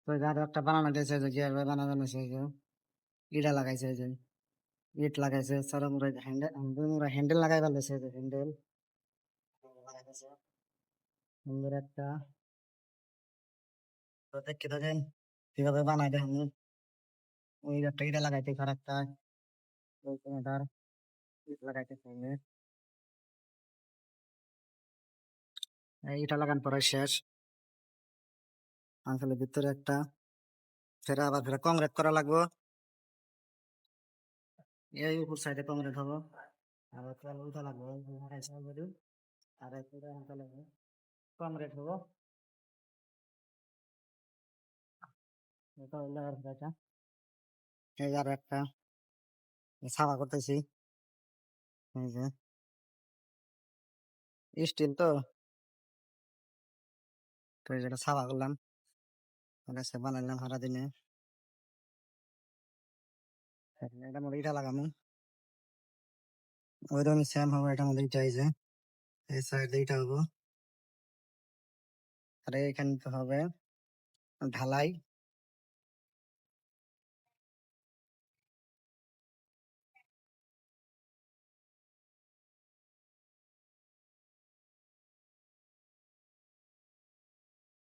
তো আরো একটা বানানো দিয়েছে যে কিভাবে বানানো হয়েছে যে ইটা লাগাইছে যে ইট লাগাইছে চরমুড়া হ্যান্ডেল লাগাই ফেলেছে যে হ্যান্ডেল লাগাইছে সুন্দর একটা তো দেখতে থাকেন কিভাবে বানাই দেখেন ওই একটা ইটা লাগাইতে আর একটা ওইখানে তার ইট লাগাইতেছে ইটা লাগান পরে শেষ আসলে ভিতরে একটা ফেরা আবার ফেরা কংক্রিট করা লাগবো এই উপর সাইডে কংক্রিট হবো আবার ফেরা উঠা লাগবো আর পুরো উঠা লাগবে কংক্রিট হবো এটা হলো আর এটা এই আর একটা সাফা করতেছি এই যে স্টিল তো তো এই যেটা সাফা করলাম সে বানাইলাম সারা দিনে এটা মধ্যে ইটা লাগামু ওইরকম সেম হবে এটার মধ্যে ইটা এই যে এই সাইড ইটা হবো আর এখানে তো হবে ঢালাই